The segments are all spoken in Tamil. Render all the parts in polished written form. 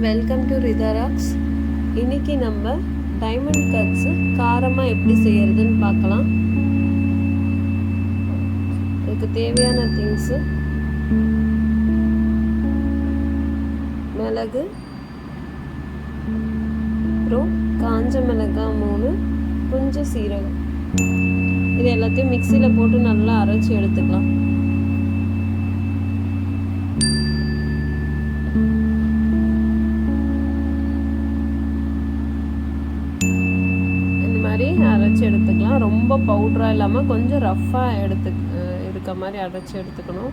Welcome to Rida rocks. இன்றைக்கி நம்ம டைமண்ட் கட்ஸு காரமாக எப்படி செய்கிறதுன்னு பார்க்கலாம். இதுக்கு தேவையான திங்ஸு மிளகு, அப்புறம் காஞ்ச மிளகாய் 3, கொஞ்சம் சீரகம். இது எல்லாத்தையும் மிக்சியில் போட்டு நல்லா அரைச்சி எடுத்துக்கலாம். அரைச்சி எடுத்துக்கலாம். ரொம்ப பவுடராக இல்லாமல் கொஞ்சம் ரஃப்பாக இருக்க மாதிரி அரைச்சி எடுத்துக்கணும்.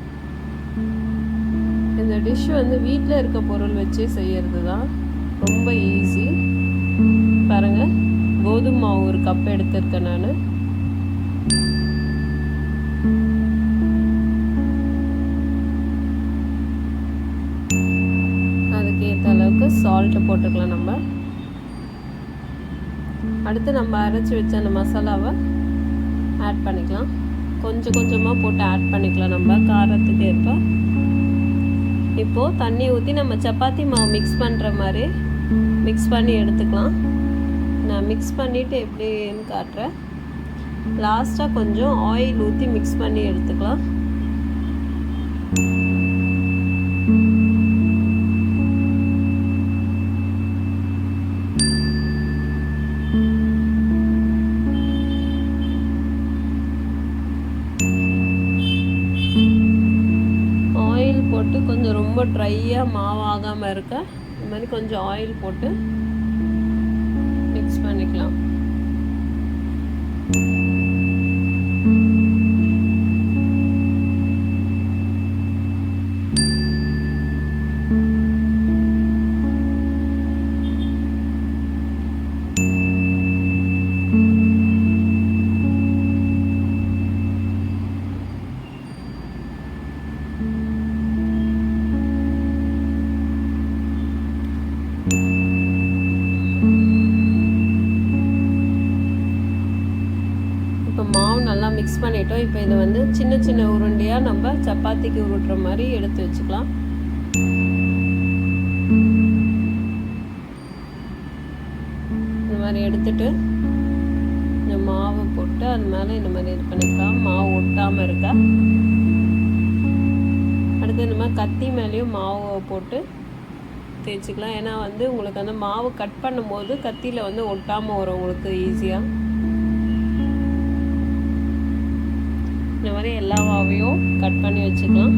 இந்த டிஷ் வீட்டில் இருக்க பொருள் வச்சு செய்கிறது தான் ரொம்ப ஈஸி. பாருங்கள், கோதுமை மாவு 1 கப் எடுத்திருக்கேன் நான். அதுக்கேற்ற அளவுக்கு சால்ட்டு போட்டுக்கலாம் நம்ம. அடுத்து நம்ம அரைச்சி வச்ச அந்த மசாலாவை ஆட் பண்ணிக்கலாம். கொஞ்சம் கொஞ்சமாக போட்டு ஆட் பண்ணிக்கலாம் நம்ம காரத்துக்கு ஏற்ப. இப்போது தண்ணி ஊற்றி நம்ம சப்பாத்தி மாவு மிக்ஸ் பண்ணுற மாதிரி மிக்ஸ் பண்ணி எடுத்துக்கலாம். நான் மிக்ஸ் பண்ணிவிட்டு எப்படின்னு காட்டுறேன். லாஸ்ட்டாக கொஞ்சம் ஆயில் ஊற்றி மிக்ஸ் பண்ணி எடுத்துக்கலாம். போட்டு கொஞ்சம் ரொம்ப ட்ரையாக மாவாகாமல் இருக்க இந்த மாதிரி கொஞ்சம் ஆயில் போட்டு மிக்ஸ் பண்ணிக்கலாம். இப்போ மாவு நல்லா மிக்ஸ் பண்ணிட்டோம். இப்போ இதை சின்ன சின்ன உருண்டையாக நம்ம சப்பாத்திக்கு உருட்டுற மாதிரி எடுத்து வச்சுக்கலாம். இந்த மாதிரி எடுத்துட்டு இந்த மாவை போட்டு அது மேலே இந்த மாதிரி இது பண்ணிக்கலாம். மாவு ஒட்டாமல் இருக்க. அடுத்து இந்த மாதிரி கத்தி மேலேயும் மாவை போட்டு தேய்ச்சிக்கலாம். ஏன்னா உங்களுக்கு அந்த மாவு கட் பண்ணும்போது கத்தியில் ஒட்டாமல் வரும் உங்களுக்கு ஈஸியாக. இந்த மாதிரி எல்லா மாவையும் கட் பண்ணி வச்சுக்கலாம்.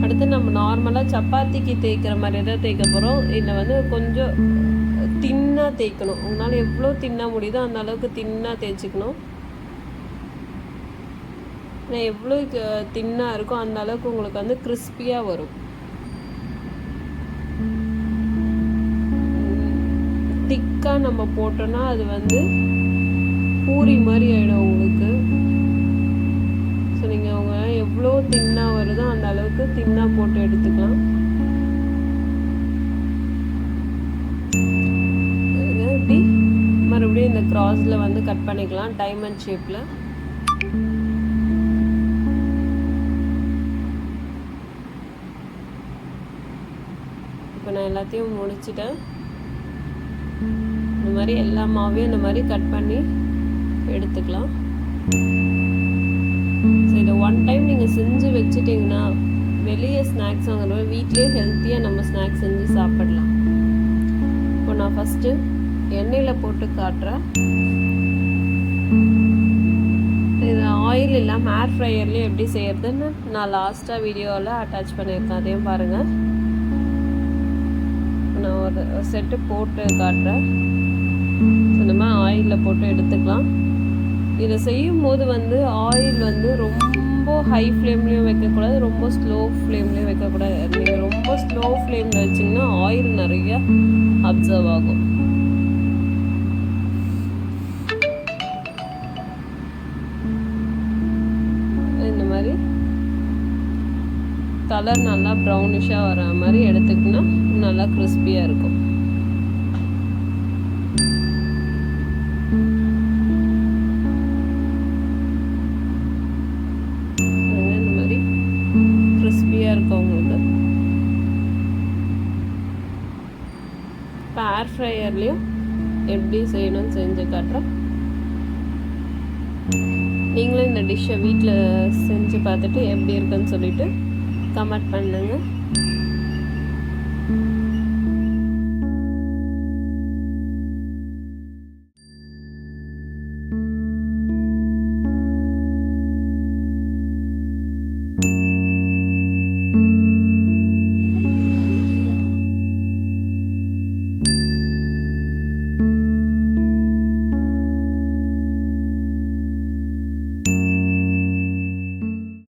அடுத்து நம்ம நார்மலாக சப்பாத்திக்கு தேய்க்கிற மாதிரி தான் தேய்க்க போகிறோம். இதில் கொஞ்சம் தின்னாக தேய்க்கணும். உங்களால் எவ்வளோ தின்னாக முடியுதோ அந்த அளவுக்கு தின்னாக தேய்ச்சிக்கணும். ஏன்னா எவ்வளோ தின்னாக இருக்கோ அந்த அளவுக்கு உங்களுக்கு கிறிஸ்பியாக வரும். திக்காக நம்ம போட்டோன்னா அது பூரி மாதிரி ஆகிடும் உங்களுக்கு. ஸோ நீங்கள் எவ்வளோ தின்னாக வருதோ அந்த அளவுக்கு தின்னாக போட்டு எடுத்துக்கலாம். இப்படி மறுபடியும் இந்த கிராஸில் கட் பண்ணிக்கலாம் டைமண்ட் ஷேப்பில். இப்போ நான் எல்லாத்தையும் முடிச்சிட்டேன். இந்த மாதிரி எல்லா மாவையும் இந்த மாதிரி கட் பண்ணி எடுத்துக்கலாம். ஸோ இதை 1 டைம் நீங்கள் செஞ்சு வச்சுட்டிங்கன்னா வெளியே ஸ்நாக்ஸ் வாங்குற வீட்லேயே ஹெல்த்தியாக நம்ம ஸ்நாக்ஸ் செஞ்சு சாப்பிடலாம். இப்போ நான் ஃபஸ்ட்டு எண்ணெயில் போட்டு காட்டுறேன். இது ஆயில் இல்லாமல் ஏர் ஃப்ரையர்லேயும் எப்படி செய்யறதுன்னு நான் லாஸ்ட்டாக வீடியோவில் அட்டாச் பண்ணியிருக்கேன். அதையும் பாருங்கள். நான் ஒரு செட்டு போட்டு காட்டுறேன். இந்த மாதிரி ஆயிலில் போட்டு எடுத்துக்கலாம். இதை செய்யும் போது ஆயில் ரொம்ப ஹை ஃப்ளேம்லேயும் வைக்கக்கூடாது, ரொம்ப ஸ்லோ ஃப்ளேம்லேயும் வைக்கக்கூடாது. நீங்கள் ரொம்ப ஸ்லோ ஃப்ளேமில் வச்சிங்கன்னா ஆயில் நிறையா அப்சர்வ் ஆகும். இந்த மாதிரி கலர் நல்லா ப்ரௌனிஷாக வர மாதிரி எடுத்துக்கினா நல்லா கிறிஸ்பியாக இருக்கும். இருக்கும் உங்களுக்கு. ஏர் ஃப்ரையர்லேயும் எப்படி செய்யணும்னு செஞ்சு காட்டுறோம். நீங்களும் இந்த டிஷ்ஷை வீட்டில் செஞ்சு பார்த்துட்டு எப்படி இருக்குன்னு சொல்லிட்டு கமெண்ட் பண்ணுங்கள்.